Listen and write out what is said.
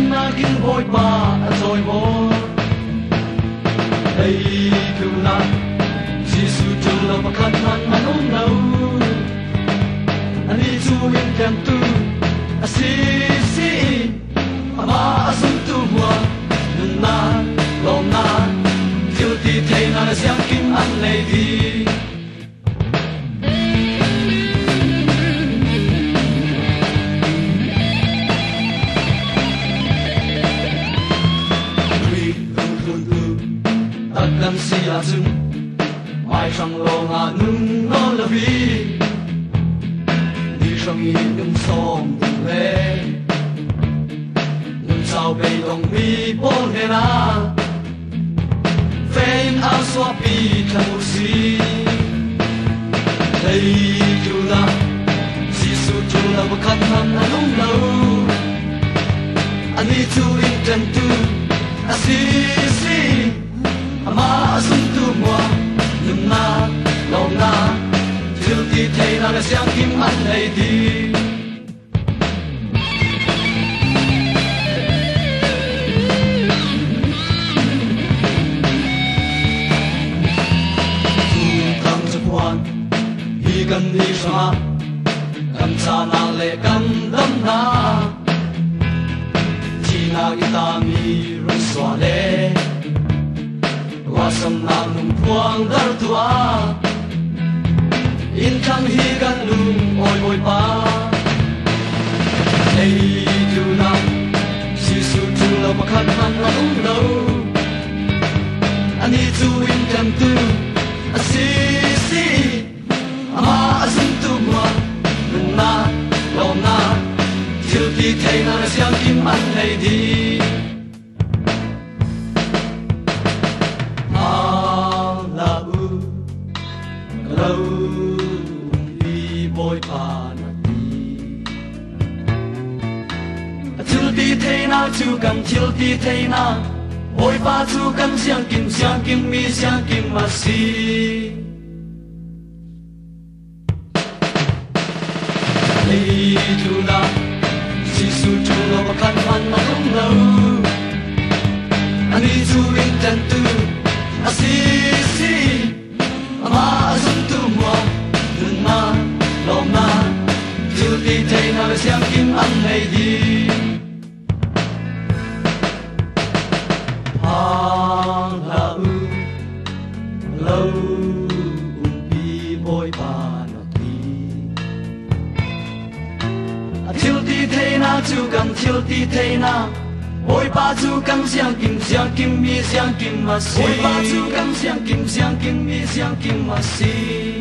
na kin boy pa a toy mo đây tu na Giêsu tu lo pakat man manong nau ani tu in tem tu a si ama asum tu mua na lo na thiếu ti thei na siang kim an lei di gần xia dưng mai sang lo ngã nung nó là vì đi sang y nung sông lệ nung sao bay đồng mi bốn hè na phên áo xóa pi thằng một xí đây chú na Giêsu chú là một khăn thầm là nung lâu anh đi chú in trần tu à xí ama asum tu mua nung na lo na thiếu ti thei na la siang kim an lei di tu tang zu quan hi kan ni sama kan sa na le kan dam na chi na ita mi ru swa le wasam na nung puang dar tua in khang hi gan lung oi pa ei tu na Giêsu tu lo pakhat man la lo ani tu in kan tu a si ama asum tu ma na lo na thiếu ti thei na siang kim an lei di lâu đi bôi pa na thiếu đi thế na chú cầm thiếu đi thế na bôi pa chú cầm xiang kim mi xiang kim mà si đây chú na Giêsu chú lo mà khăn man mà không lâu anh đi chú in chân tu à si ama asum tu mua na lo na thiếu ti thei na siang kim an lei di hang la u lo pi boy pa na ti a thiếu ti thei na chu kam thiếu ti thei na ôi ba chú căng xiang kim mi xiang kim mà si ôi ba chú căng xiang kim mi xiang kim mà si